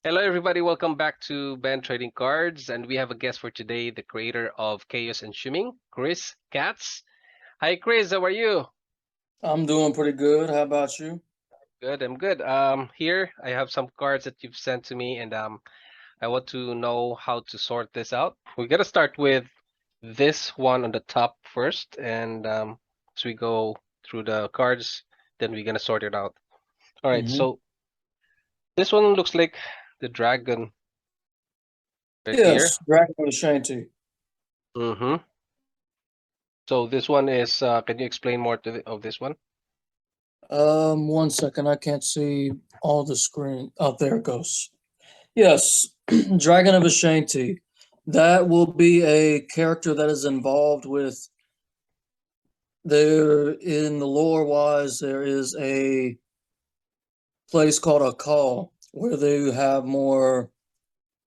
Hello, everybody. Welcome back to Ben Trading Cards, and we have a guest for today, the creator of Chaos Ensuming, Chris Katz. Hi, Chris. How are you? I'm doing pretty good. How about you? Good. I'm good. Here I have some cards that you've sent to me, and I want to know how to sort this out. We're gonna start with this one on the top first, and as we go through the cards, then we're gonna sort it out. All right. hmm So this one looks like the dragon right here. Yes, Dragon with a Shanty. Mm-hmm. So this one is, can you explain more of this one? One second. I can't see all the screen. Oh, there it goes. Yes, Dragon of Ashanti. That will be a character that is involved with there in the lore wise. There is a place called a call where they have more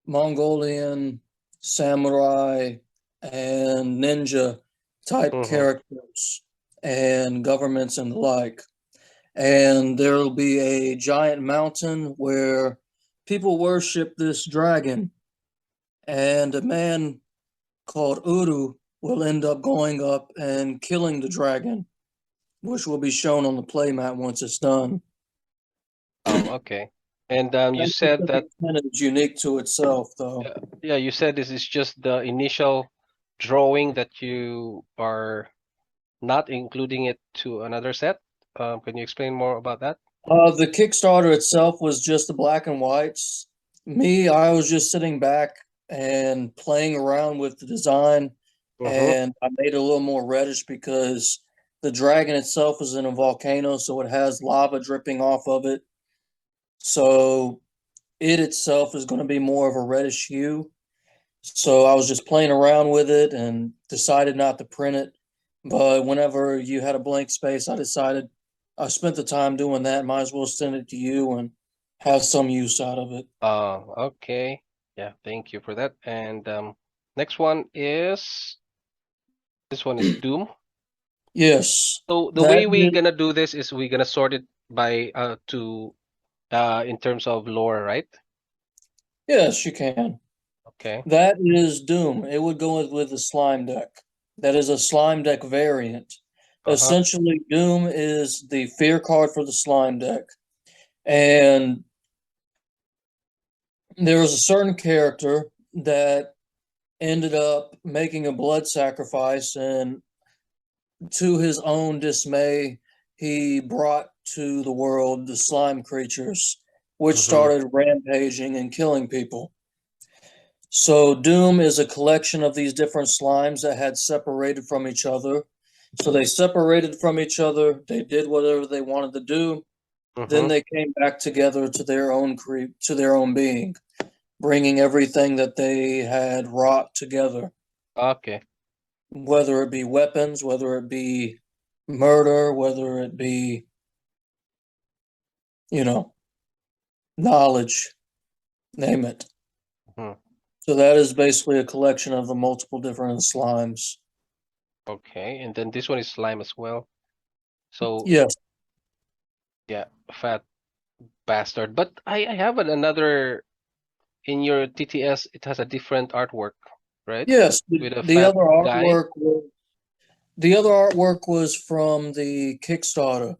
Mongolian, samurai, and ninja type Mm-hmm. characters and governments and the like. And there will be a giant mountain where people worship this dragon, and a man called Uru will end up going up and killing the dragon, which will be shown on the playmat once it's done. Oh, okay. And you That said that, specific pin is unique to itself, though. yeah, you said this is just the initial drawing that you are not including it to another set. Can you explain more about that? The Kickstarter itself was just the black and whites. Me, I was just sitting back and playing around with the design, Mm-hmm. and I made it a little more reddish because the dragon itself is in a volcano, so it has lava dripping off of it. So it itself is going to be more of a reddish hue. So I was just playing around with it and decided not to print it. But whenever you had a blank space, I decided I spent the time doing that. Might as well send it to you and have some use out of it. Okay. Yeah, thank you for that. And next one is, this one is Doom. Yes, So the that way we is, gonna do this is we gonna sort it by to in terms of lore, right? yes, you can. Okay. That is Doom. It would go with the slime deck. That is a slime deck variant. Uh-huh. Essentially, Doom is the fear card for the slime deck. And there was a certain character that ended up making a blood sacrifice, and to his own dismay, he brought to the world the slime creatures, which Mm-hmm. started rampaging and killing people. So, Doom is a collection of these different slimes that had separated from each other. So, they separated from each other, they did whatever they wanted to do, then Mm-hmm. they came back together to their own being, bringing everything that they had wrought together, Okay. whether it be weapons, whether it be murder, whether it be, you know, knowledge, name it. Mhm. So that is basically a collection of the multiple different slimes. Okay, and then this one is slime as well. So Yes, yeah, fat bastard. But I have another in your TTS. It has a different artwork, right? yes. With a The fat other guy. artwork was the other artwork was from the Kickstarter,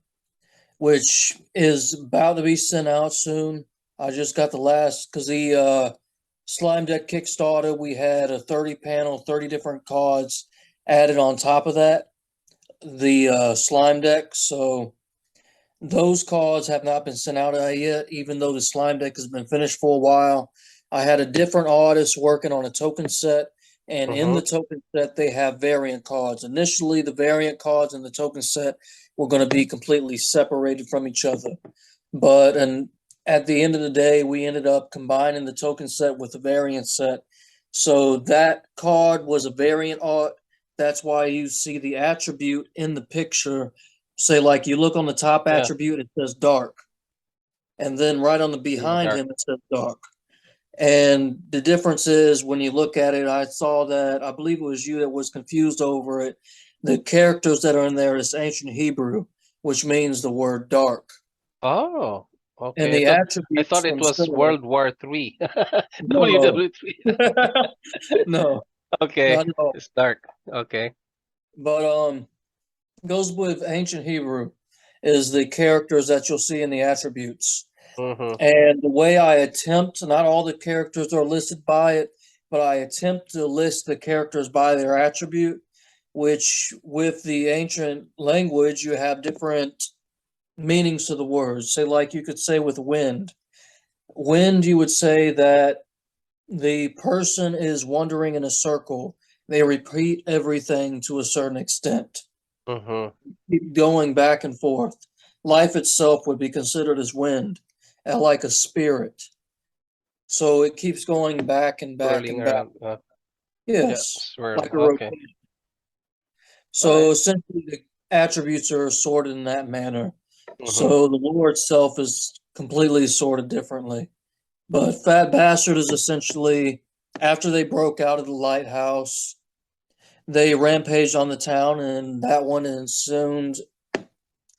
which is about to be sent out soon. I just got the last because the Slime Deck Kickstarter, we had a 30 panel, 30 different cards added on top of that, the Slime Deck. So those cards have not been sent out yet, even though the Slime Deck has been finished for a while. I had a different artist working on a token set, and in Mm-hmm. the token set, they have variant cards. Initially, the variant cards in the token set were going to be completely separated from each other. But and at the end of the day, we ended up combining the token set with the variant set. So that card was a variant art. That's why you see the attribute in the picture. Say, like you look on the top Yeah, attribute, it says dark. And then right on the in the behind dark. him, it says dark. And the difference is when you look at it, I saw that, I believe it was you that was confused over it. The characters that are in there is ancient Hebrew, which means the word dark. Oh. And Okay, the I thought attributes it was themselves. World War III. No, WWE3. no, Okay, not at all. it's dark. Okay. But goes with ancient Hebrew is the characters that you'll see in the attributes. Mm-hmm. And the way I attempt, not all the characters are listed by it, but I attempt to list the characters by their attribute, which with the ancient language, you have different meanings to the words. Say, like you could say with wind. Wind, you would say that the person is wandering in a circle. They repeat everything to a certain extent, Mm-hmm. keep going back and forth. Life itself would be considered as wind, like a spirit. So it keeps going back and back Swirling and back. around. Yes, Yeah, like swirling. a Okay. rotation. All So right. essentially, the attributes are sorted in that manner. Mm-hmm. So the lore itself is completely sorted differently. But Fat Bastard is essentially after they broke out of the lighthouse, they rampaged on the town, and that one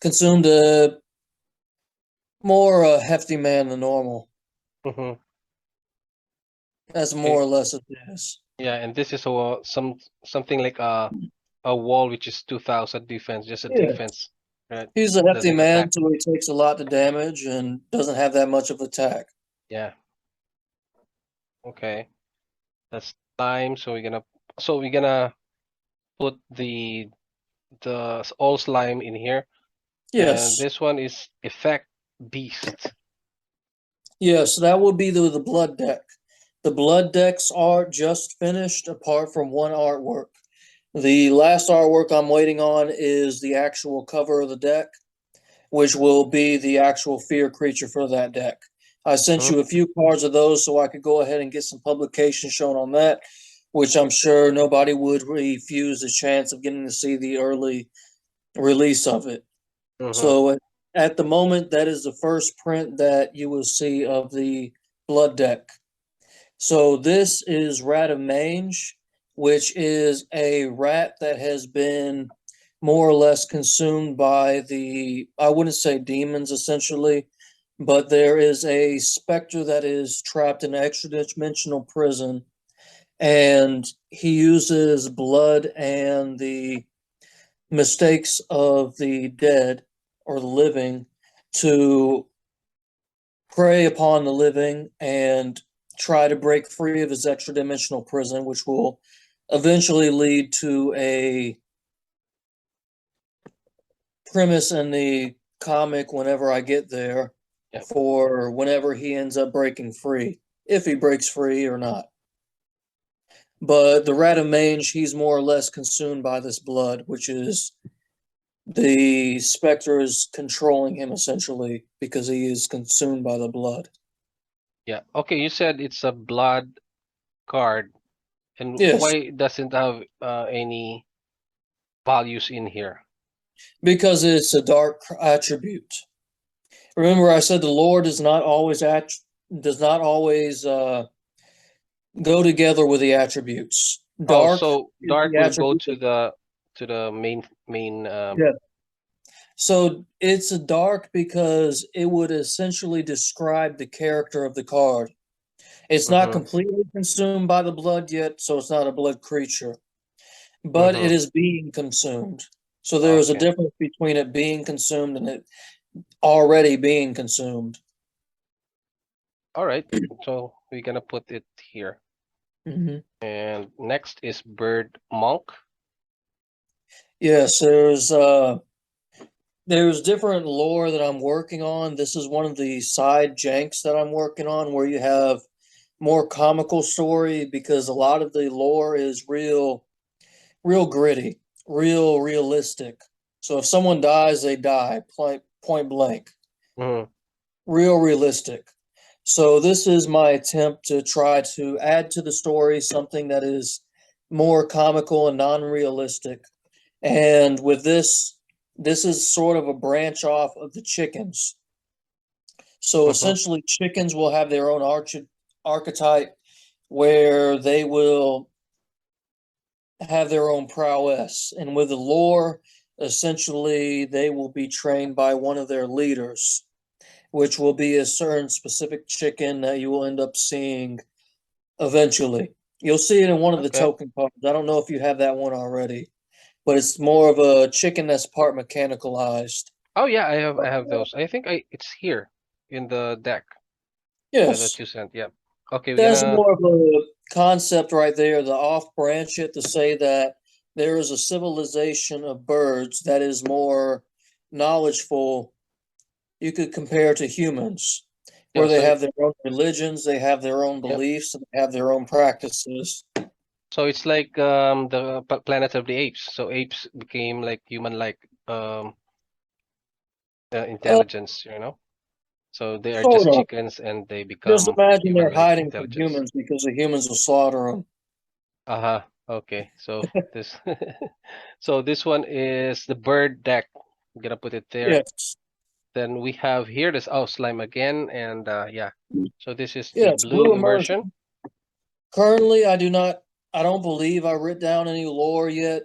consumed a more hefty man than normal. Mm-hmm. That's more Okay. or less it is. Yeah, and this is something like a wall which is 2,000 defense, just a Yeah. defense, right? He's a hefty Doesn't man, attack. so he takes a lot of damage and doesn't have that much of attack. Yeah. Okay. That's time. So we're gonna put the all slime in here, and Yes. this one is effect beast. Yes, that would be the blood deck. The blood decks are just finished apart from one artwork. The last artwork I'm waiting on is the actual cover of the deck, which will be the actual fear creature for that deck. I sent Mhm. you a few cards of those so I could go ahead and get some publication shown on that, which I'm sure nobody would refuse the chance of getting to see the early release of it. Mhm. So at the moment, that is the first print that you will see of the blood deck. So this is Rat of Mange, which is a rat that has been more or less consumed by I wouldn't say demons essentially, but there is a specter that is trapped in an extra dimensional prison, and he uses blood and the mistakes of the dead or the living to prey upon the living and try to break free of his extra dimensional prison, which will eventually lead to a premise in the comic whenever I get there Yeah. for whenever he ends up breaking free, if he breaks free or not. But the rat of mange, he's more or less consumed by this blood, which is the specter is controlling him essentially because he is consumed by the blood. Yeah. Okay, you said it's a blood card, and Yes, why doesn't have any values in here? because it's a dark attribute. Remember, I said the Lord does not always go together with the attributes. Oh, Dark so is dark the will go attribute. to the main Yeah. So it's a dark because it would essentially describe the character of the card. It's not mhm. completely consumed by the blood yet, so it's not a blood creature, but it Mhm. is being consumed. So there is a Okay. difference between it being consumed and it already being consumed. All right. So we're gonna put it here. Mhm. And next is bird monk. Yes, there's different lore that I'm working on. This is one of the side janks that I'm working on where you have more comical story because a lot of the lore is real gritty, real realistic. So if someone dies, they die, point blank. Mhm. Real realistic. So this is my attempt to try to add to the story something that is more comical and non-realistic. And with this is sort of a branch off of the chickens. So Mhm. essentially, chickens will have their own archetype where they will have their own prowess. And with the lore, essentially, they will be trained by one of their leaders. which will be a certain specific chicken that you will end up seeing eventually. You'll see it in one of the Okay. token cards. I don't know if you have that one already, but it's more of a chicken that's part mechanicalized. Oh yeah, I have those. I think it's here in the deck that Yes, you sent. Yeah. Okay, we're that's gonna. more of a concept right there, the off branch it to say that there is a civilization of birds that is more knowledgeful. You could compare to humans, Yeah. where they So have their own religions, they have their own yeah. beliefs, and they have their own practices. So it's like the Planet of the Apes. So apes became like human-like um Uh, intelligence. So they are Sort just of. chickens and they Just become imagine they're human-like hiding from intelligence. humans because the humans will slaughter them. Uh-huh. Okay. So this so this one is the bird deck. I'm gonna put it there. Yes, Then we have here this slime again, and yeah. So this is the yes. blue Blue immersion. immersion. Currently, I do not. I don't believe I writ down any lore yet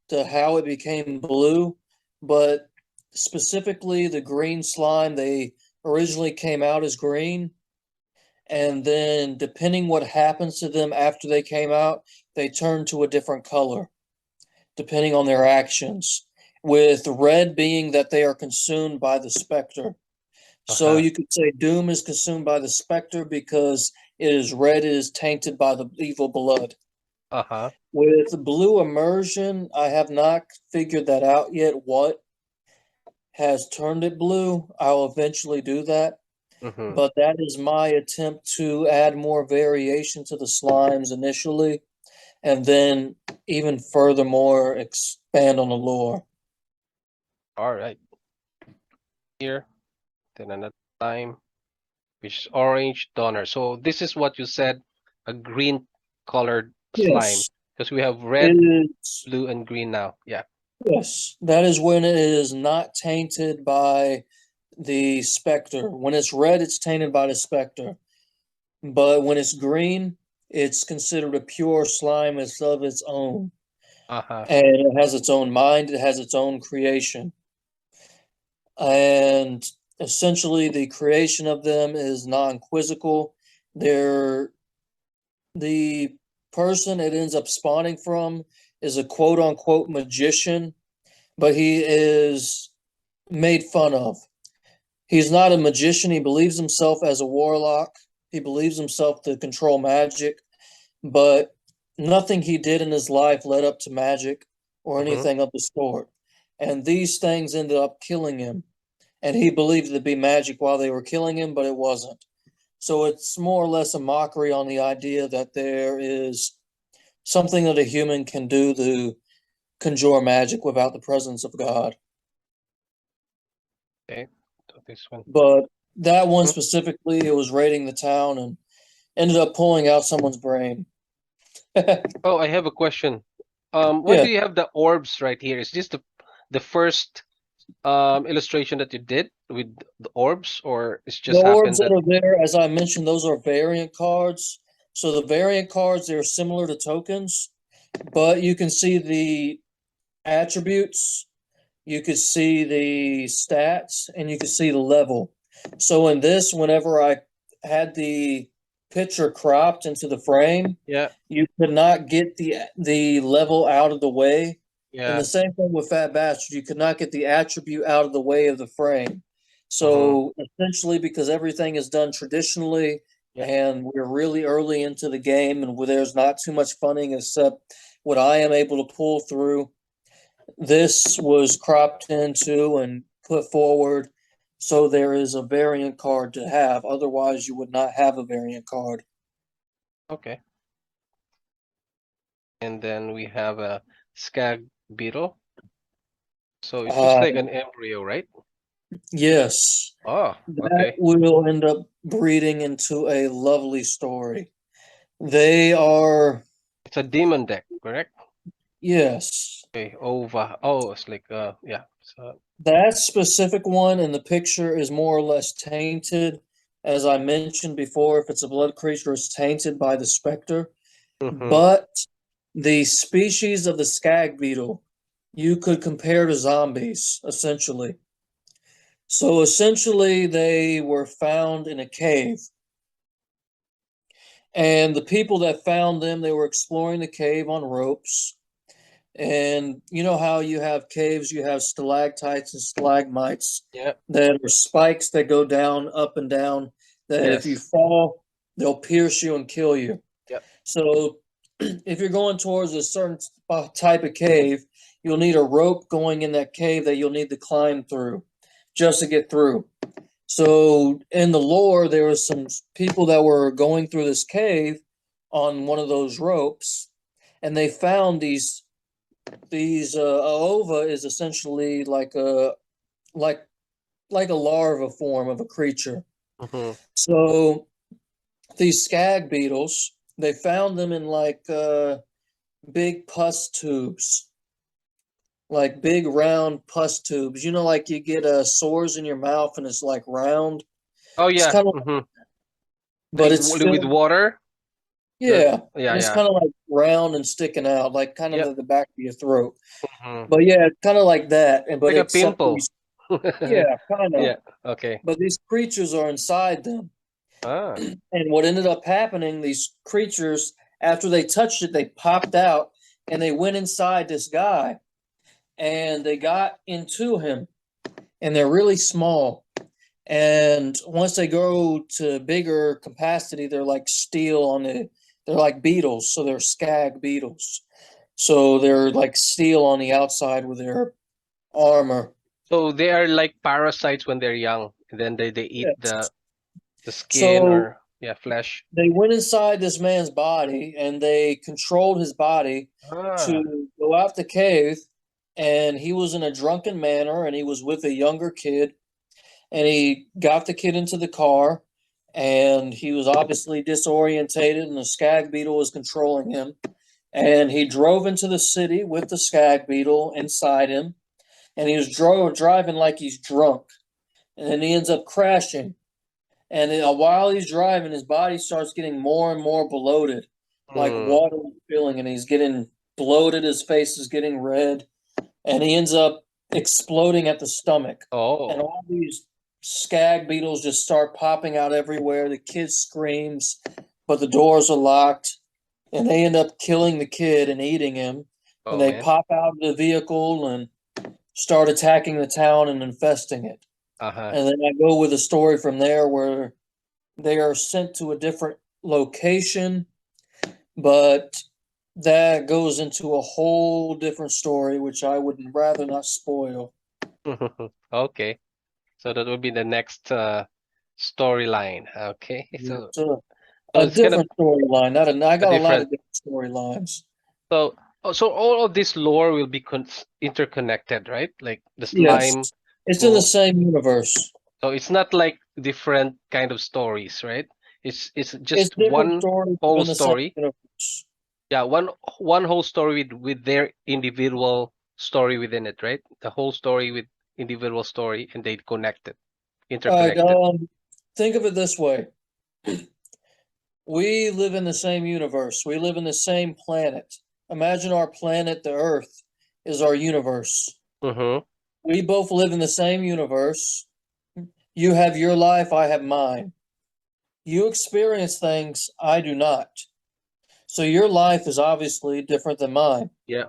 to how it became blue, but specifically the green slime, they originally came out as green, and then depending what happens to them after they came out, they turn to a different color depending on their actions. With red being that they are consumed by the specter. So Uh-huh. you could say Doom is consumed by the specter because it is red, it is tainted by the evil blood. Uh-huh. With blue immersion, I have not figured that out yet. What has turned it blue? I'll eventually do that. Mm-hmm. But that is my attempt to add more variation to the slimes initially, and then even furthermore expand on the lore. All right. Here, then another time, which is orange donor. So this is what you said, a green colored slime, Yes, because we have it red, is. blue, and green now. Yeah. Yes, that is when it is not tainted by the specter. When it's red, it's tainted by the specter. But when it's green, it's considered a pure slime. It's of its own. Uh-huh. And it has its own mind, it has its own creation. And essentially, the creation of them is non quizzical. They're the person it ends up spawning from is a quote unquote magician, but he is made fun of. He's not a magician. He believes himself as a warlock. He believes himself to control magic, but nothing he did in his life led up to magic or Mm-hmm. anything of the sort. And these things ended up killing him. And he believed it to be magic while they were killing him, but it wasn't. So it's more or less a mockery on the idea that there is something that a human can do to conjure magic without the presence of God. Okay. So this one. But that one Mhm. specifically, it was raiding the town and ended up pulling out someone's brain. Oh, I have a question. Why Yeah, do you have the orbs right here? Is this the first illustration that you did with the orbs, or it's the just orbs happened that that are there, as I mentioned, those are variant cards. So the variant cards, they're similar to tokens, but you can see the attributes, you could see the stats, and you could see the level. So in this, whenever I had the picture cropped into the frame, yeah, you could not get the level out of the way. And the yeah. same thing with Fat Bastard, you could not get the attribute out of the way of the frame. Mm-hmm. So essentially, because everything is done traditionally, Yeah. and we're really early into the game, and where there's not too much funning except what I am able to pull through, this was cropped into and put forward. So there is a variant card to have. Otherwise, you would not have a variant card. Okay. And then we have a skag beetle. So it looks Uh, like an embryo, right? yes, Oh, that okay. will end up breeding into a lovely story. They are, It's a demon deck, correct? yes, Okay, Ova. Oh, it's like yeah. So that specific one in the picture is more or less tainted. As I mentioned before, if it's a blood creature, it's tainted by the specter. mm-hmm. But the species of the skag beetle you could compare to zombies, essentially. So essentially, they were found in a cave. And the people that found them, they were exploring the cave on ropes. And you know how you have caves, you have stalactites and stalagmites Yeah. that are spikes that go down, up and down, that if you Yes. fall, they'll pierce you and kill you. Yep. So if you're going towards a certain type of cave, you'll need a rope going in that cave that you'll need to climb through just to get through. So in the lore, there was some people that were going through this cave on one of those ropes, and they found these ova is essentially like like a larva form of a creature. Mm-hmm. So these skag beetles, they found them in big pus tubes, like big round pus tubes. You know, like you get sores in your mouth and it's like round. Oh It's yeah. kind of, Mm-hmm. but Like it's with filled. water. The Yeah, yeah, and it's yeah. kind of like round and sticking out, like kind of Yep. at the back of your throat. Mm-hmm. But yeah, kind of like that, and but Like a except pimple. these, yeah, kind of. Yeah. Okay. But these creatures are inside them. Ah. And what ended up happening, these creatures, after they touched it, they popped out and they went inside this guy and they got into him. And they're really small. And once they grow to bigger capacity, they're like steel on they're like beetles. So they're skag beetles. So they're like steel on the outside with their armor. So they are like parasites when they're young, and then they eat Yes. the skin So or yeah, flesh. they went inside this man's body and they controlled his body Ah. to go out the cave. And he was in a drunken manner and he was with a younger kid. And he got the kid into the car and he was obviously disorientated and the skag beetle was controlling him. And he drove into the city with the skag beetle inside him. And he was driving like he's drunk. And then he ends up crashing. And while he's driving, his body starts getting more and more bloated, like Hmm. water filling, and he's getting bloated. His face is getting red, and he ends up exploding at the stomach. And Oh. all these skag beetles just start popping out everywhere. The kid screams, but the doors are locked, and they end up killing the kid and eating him. And Oh they man. pop out of the vehicle and start attacking the town and infesting it. Uh-huh. And then I go with a story from there where they are sent to a different location, but that goes into a whole different story, which I would rather not spoil. Okay. So that would be the next storyline. Okay. So It's a, so a it's kind of different storyline. Not a, I a got a lot different. of different storylines. So so all of this lore will be interconnected, right? Like the Yes, slime it's in the will. same universe. So it's not like different kind of stories, right? It's It's just different one stories whole within the same story. universe. Yeah, one whole story with their individual story within it, right? The whole story with individual story, and they connected, All right, interconnected. think of it this way. We live in the same universe. We live in the same planet. Imagine our planet, the Earth, is our universe. Mm-hmm. We both live in the same universe. You have your life, I have mine. You experience things I do not. So your life is obviously different than mine. Yeah.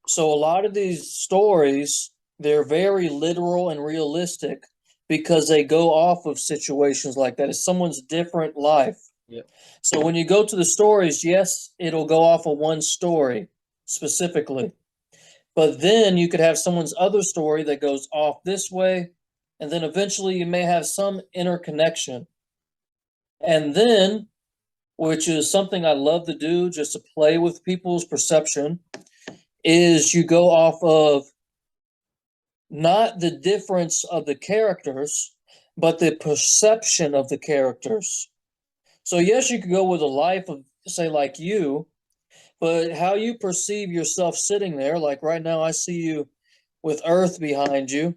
So a lot of these stories, they're very literal and realistic because they go off of situations like that. It's someone's different life. Yeah. So when you go to the stories, yes, it'll go off of one story specifically. But then you could have someone's other story that goes off this way, and then eventually you may have some interconnection. And then, which is something I love to do just to play with people's perception, is you go off of not the difference of the characters, but the perception of the characters. So, yes, you could go with a life of, say, like you, but how you perceive yourself sitting there, like right now, I see you with Earth behind you.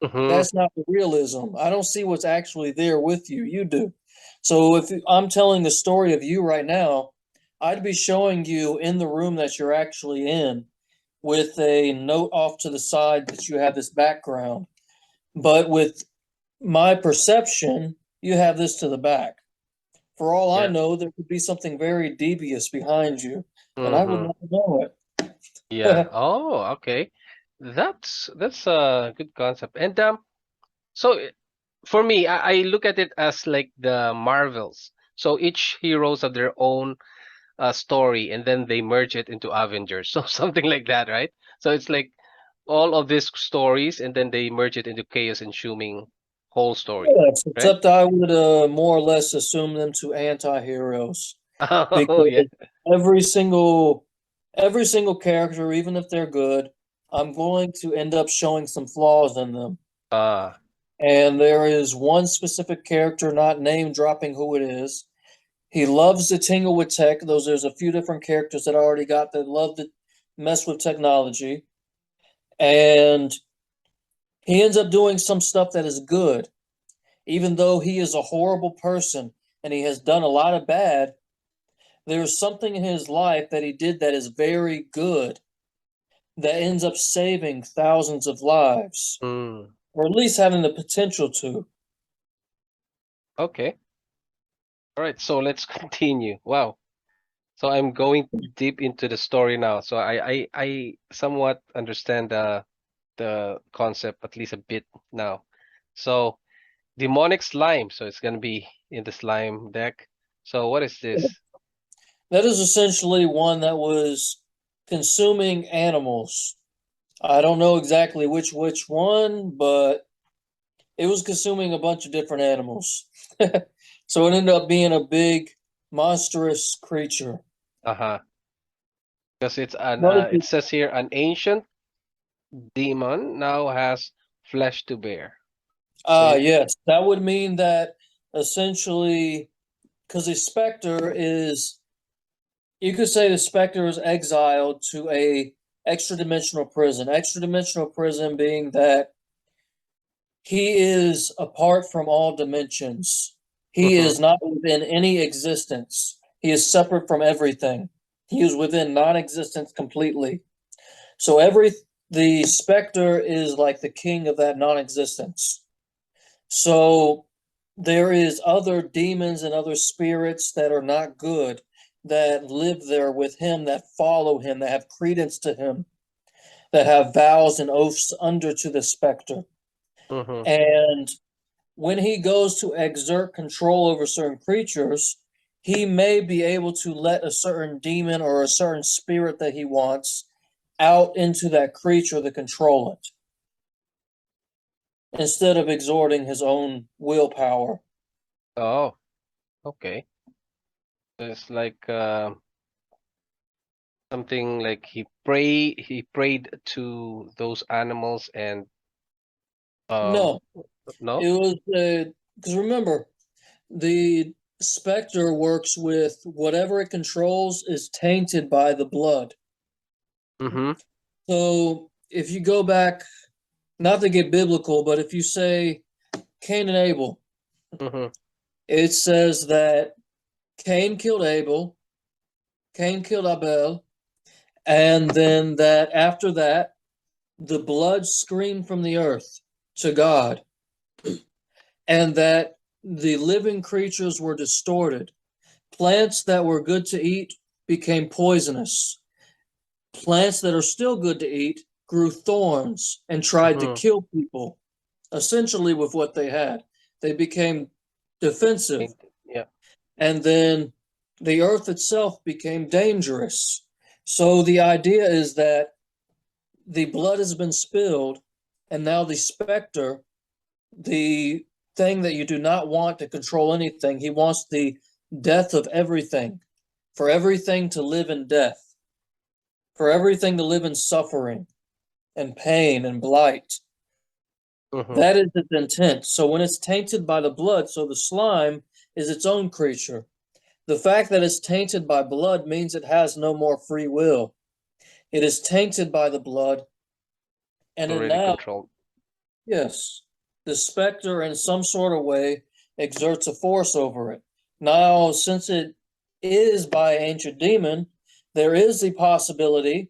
Mm-hmm. That's not the realism. I don't see what's actually there with you. You do. So if I'm telling the story of you right now, I'd be showing you in the room that you're actually in with a note off to the side that you have this background. But with my perception, you have this to the back. For all I Yeah. know, there could be something very devious behind you, and I would Mm-hmm. not know Yeah. it. Oh, okay. That's a good concept. And so for me, I look at it as like the Marvels. So each heroes have their own story, and then they merge it into Avengers. So something like that, right? So it's like all of these stories, and then they merge it into Chaos Ensuming whole story, Yes, right? except I would more or less assume them to anti-heroes Oh because yeah. every single every single character, even if they're good, I'm going to end up showing some flaws in them. Ah. And there is one specific character, not name dropping who it is. He loves to tingle with tech. There's a few different characters that I already got that love to mess with technology. And he ends up doing some stuff that is good, even though he is a horrible person and he has done a lot of bad. There's something in his life that he did that is very good that ends up saving thousands of lives, Mm. or at least having the potential to. Okay. All right. So let's continue. Wow. So I'm going deep into the story now. So I somewhat understand the concept at least a bit now. So demonic slime. So it's gonna be in the slime deck. So what is this? That is essentially one that was consuming animals. I don't know exactly which one, but it was consuming a bunch of different animals. So it ended up being a big monstrous creature. Uh-huh. Because it's an What is it says here an ancient demon now has flesh to bear. So Ah, you yes, that would mean that essentially, because a specter is, you could say the specter is exiled to a extra dimensional prison. Extra dimensional prison being that he is apart from all dimensions. He mm-hmm, is not within any existence. He is separate from everything. He is within non-existence completely. So the specter is like the king of that non-existence. So there is other demons and other spirits that are not good that live there with him, that follow him, that have credence to him, that have vows and oaths under to the specter. mm-hmm. And when he goes to exert control over certain creatures, he may be able to let a certain demon or a certain spirit that he wants out into that creature to control it instead of exerting his own willpower. Oh, okay. It's like something like he prayed to those animals and um No, no? it was because remember, the specter works with whatever it controls is tainted by the blood. Mm-hmm. So if you go back, not to get biblical, but if you say Cain and Abel, Mm-hmm. it says that Cain killed Abel, Cain killed Abel, and then that after that, the blood screamed from the earth to God, and that the living creatures were distorted. Plants that were good to eat became poisonous. Plants that are still good to eat grew thorns and tried to Mm-hmm. kill people, essentially with what they had. They became defensive. Yeah. And then the earth itself became dangerous. So the idea is that the blood has been spilled, and now the specter, the thing that you do not want to control anything, he wants the death of everything, for everything to live in death, for everything to live in suffering and pain and blight. Mm-hmm. That is its intent. So when it's tainted by the blood, so the slime is its own creature. The fact that it's tainted by blood means it has no more free will. It is tainted by the blood, and it Already now, controlled. yes, the specter in some sort of way exerts a force over it. Now, since it is by ancient demon, there is the possibility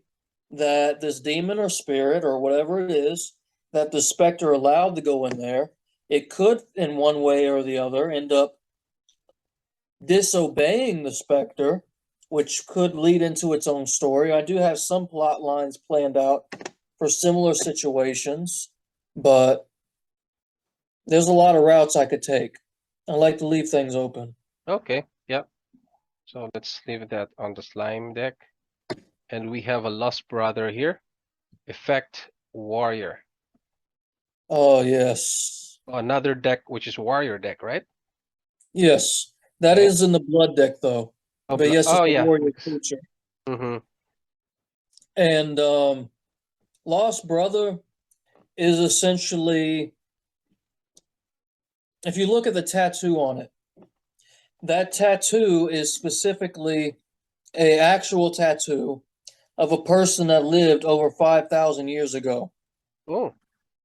that this demon or spirit or whatever it is that the specter allowed to go in there it could, in one way or the other, end up disobeying the Spectre, which could lead into its own story. I do have some plot lines planned out for similar situations, but there's a lot of routes I could take. I like to leave things open. Okay, yep. So let's leave that on the slime deck. And we have a Lost Brother here. Effect Warrior. Oh, yes. Another deck, which is Warrior deck, right? Yes. That Okay. is in the blood deck, though. Oh, But yes, it's oh a yeah. warrior creature. Mm-hmm. And Lost Brother is essentially, if you look at the tattoo on it, that tattoo is specifically a actual tattoo of a person that lived over 5,000 years ago. Oh,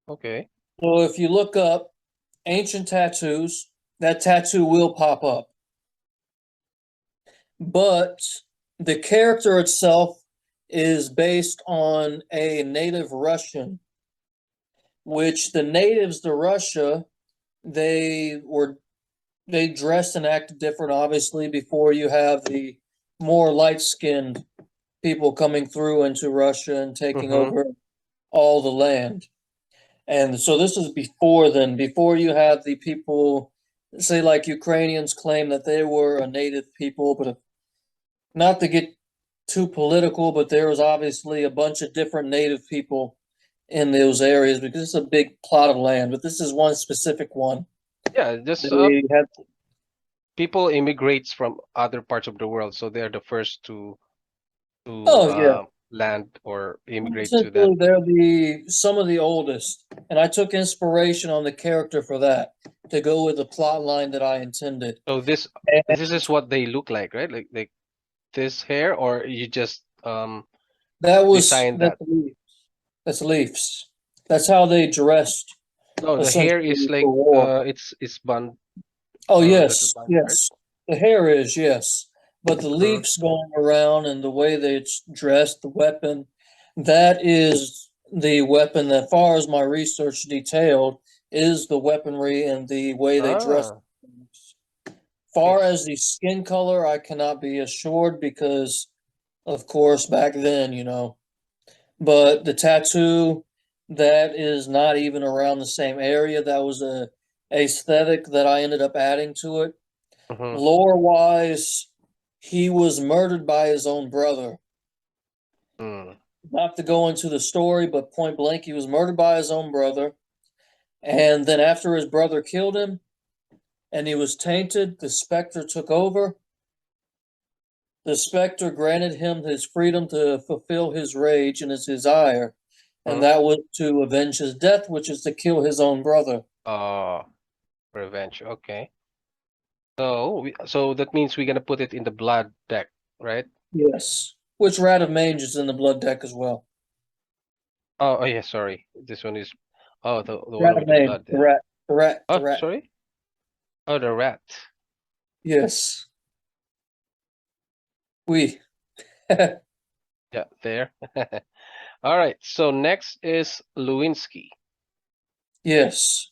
okay. So if you look up ancient tattoos, that tattoo will pop up. But the character itself is based on a native Russian, which the natives to Russia, they dressed and acted different, obviously, before you have the more light-skinned people coming through into Russia and taking Mm-hmm. over all the land. And so this is before then, before you have the people, say, like Ukrainians claim that they were a native people, but not to get too political, but there was obviously a bunch of different native people in those areas because it's a big plot of land. But this is one specific one. Yeah, just They had, people immigrates from other parts of the world, so they're the first to oh yeah, land or immigrate to that. essentially they're some of the oldest, and I took inspiration on the character for that to go with the plot line that I intended. So And this is what they look like, right? Like this hair, or you just designed that's that? leaves. That's leaves. That's how they dressed No, the hair is essentially like for war. it's bun Oh like a yes, bun, right? yes. The hair is yes, but the Mm-hmm. leaves going around and the way that it's dressed, the weapon, that is the weapon that, far as my research detailed, is the weaponry and the way they dress. Ah, I Far as see. the skin color, I cannot be assured because, of course, back then, But the tattoo, that is not even around the same area. That was a aesthetic that I ended up adding to it. Mm-hmm. Lore wise, he was murdered by his own brother. Mm. Not to go into the story, but point blank, he was murdered by his own brother. And then after his brother killed him and he was tainted, the Spectre took over. The Spectre granted him his freedom to fulfill his rage and his desire. And Mm-hmm. that was to avenge his death, which is to kill his own brother. Oh, revenge. Okay. So that means we're gonna put it in the blood deck, right? Yes. Which Rat of Mange is in the blood deck as well. Oh yeah, sorry. This one is the one Rat of with the Mange, blood the there. rat, the rat, the Oh, rat. sorry. Oh, the rat. Yes. We. Yeah, there. All right. So next is Lewinsky. Yes.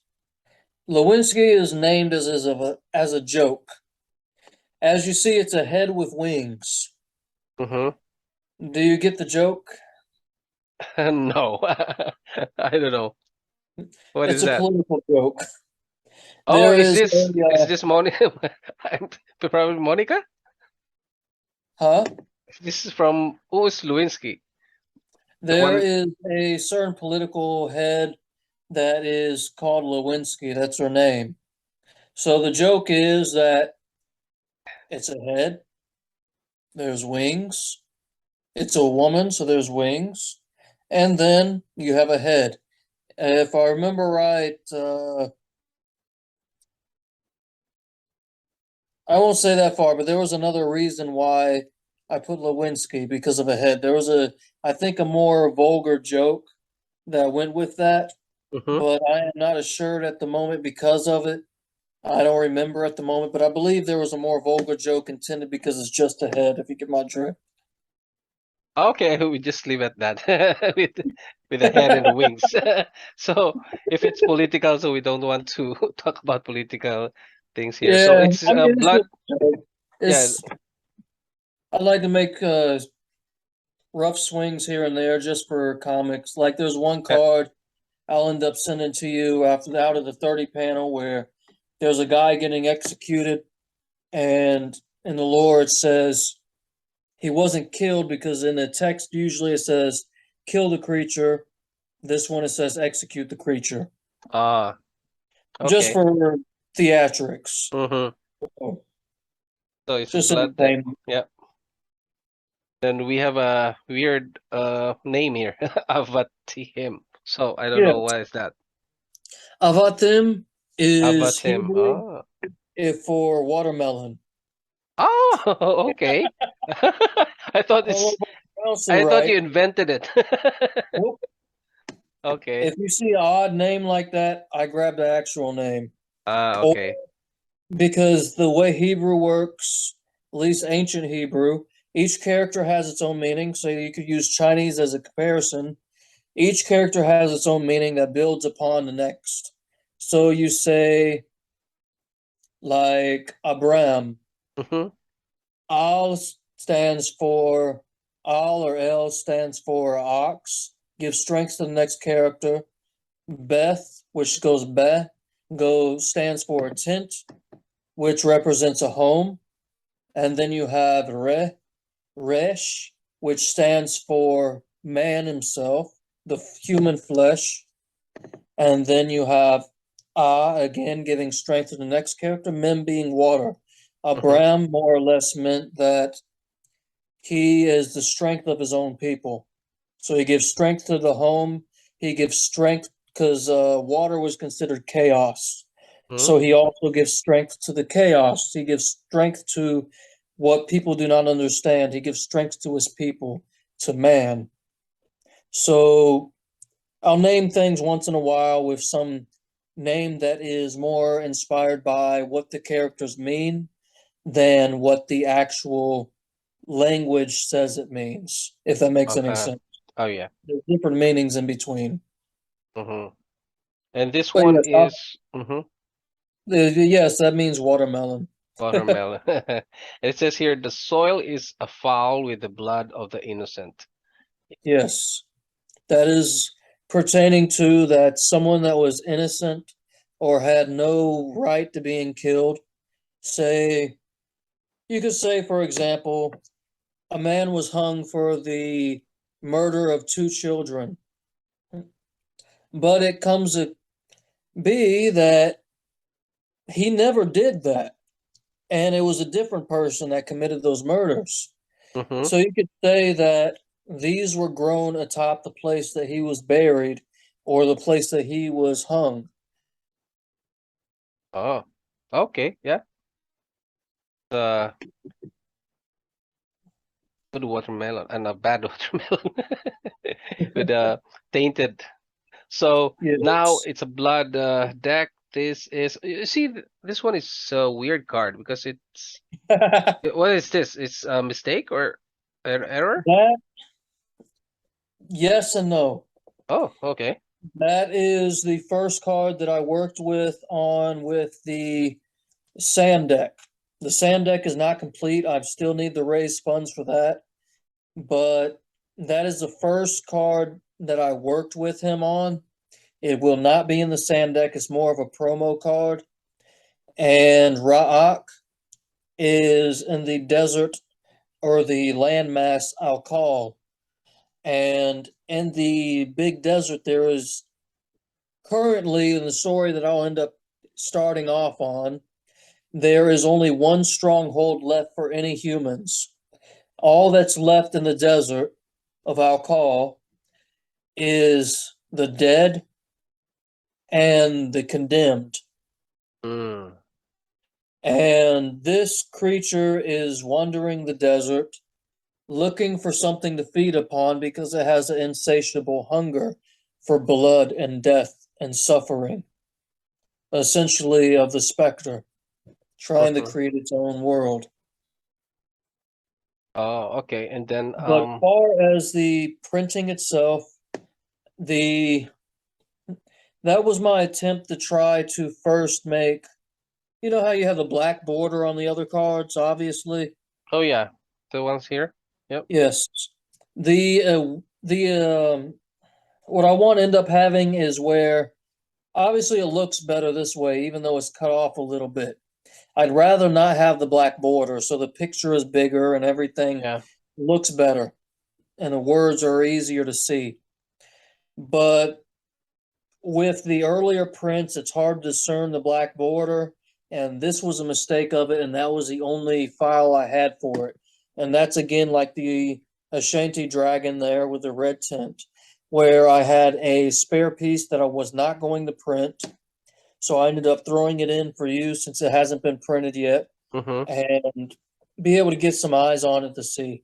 Lewinsky is named as a joke. As you see, it's a head with wings. Mm-hmm. Do you get the joke? No, I don't know. What It's is a that? political joke. Oh, There is a is this Monica? Probably Monica? huh? This is from who is Lewinsky? The There one. is a certain political head that is called Lewinsky. That's her name. So the joke is that it's a head. There's wings. It's a woman, so there's wings, and then you have a head. If I remember right, I won't say that far, but there was another reason why I put Lewinsky because of a head. There was I think, a more vulgar joke that went with that, Mm-hmm. but I am not assured at the moment because of it. I don't remember at the moment, but I believe there was a more vulgar joke intended because it's just a head, if you get my drift. Okay, we just leave at that with with a head and wings. So if it's political, so we don't want to talk about political things here. So Yeah, it's I mean, blood. Yeah. it's I like to make rough swings here and there just for comics. Like there's one uh, card I'll end up sending to you after out of the 30 panel where there's a guy getting executed, and in the lore it says he wasn't killed because in the text usually it says kill the creature. This one it says execute the creature. Ah. Just Okay. for theatrics. Mm-hmm. Oh, So it's just blood. entertainment. Yeah. Then we have a weird name here, Avatim. So I don't Yeah. know what is that. Avatim is Avatim. Hebrew Oh. for watermelon. Oh, okay. I thought I don't know it's if I pronounced it I thought right. you invented it. Nope. Okay. If you see an odd name like that, I grab the actual name. Ah, Or okay. because the way Hebrew works, at least ancient Hebrew, each character has its own meaning. So you could use Chinese as a comparison. Each character has its own meaning that builds upon the next. So you say, like Abram, Mm-hmm. Al stands for Al or El stands for ox, gives strength to the next character. Beth, which goes Beh, stands for a tent, which represents a home. And then you have Resh, which stands for man himself, the human flesh. And then you have again giving strength to the next character, Mem being water. Mm-hmm. Abram more or less meant that he is the strength of his own people. So he gives strength to the home. He gives strength because water was considered chaos. Mm-hmm. So he also gives strength to the chaos. He gives strength to what people do not understand. He gives strength to his people, to man. So I'll name things once in a while with some name that is more inspired by what the characters mean than what the actual language says it means, if that makes any Okay. sense. Oh yeah. There's different meanings in between. Mm-hmm. And this But one yes, is yes, that means watermelon. watermelon. It says here the soil is afoul with the blood of the innocent. Yes, that is pertaining to that someone that was innocent or had no right to being killed. Say, you could say, for example, a man was hung for the murder of two children, but it comes to be that he never did that, and it was a different person that committed those murders. Mm-hmm. So you could say that these were grown atop the place that he was buried or the place that he was hung. Oh. Okay. Yeah. The good watermelon and a bad watermelon with a tainted. So now Yes. it's a blood deck. This is you see this one is a weird card because it's what is this? It's a mistake or error? That, yes and no. Oh, okay. That is the first card that I worked with the sand deck. The sand deck is not complete. I still need to raise funds for that, but that is the first card that I worked with him on. It will not be in the sand deck. It's more of a promo card. And Ra'ak is in the desert or the landmass I'll call. And in the big desert, there is currently in the story that I'll end up starting off on, there is only one stronghold left for any humans. All that's left in the desert of Alcall is the dead and the condemned. Mm. And this creature is wandering the desert looking for something to feed upon because it has an insatiable hunger for blood and death and suffering, essentially, of the specter, trying to Mm-hmm. create its own world. Oh, okay. And then But as far as the printing itself, the that was my attempt to try to first make, you know how you have the black border on the other cards, obviously? oh yeah, the ones here. Yep. Yes. The what I want to end up having is where obviously it looks better this way, even though it's cut off a little bit. I'd rather not have the black border, so the picture is bigger and everything Yeah. looks better and the words are easier to see. But with the earlier prints, it's hard to discern the black border, and this was a mistake of it, and that was the only file I had for it. And that's again like the Ashanti dragon there with the red tint, where I had a spare piece that I was not going to print. So I ended up throwing it in for you since it hasn't been printed yet Mm-hmm. and be able to get some eyes on it to see.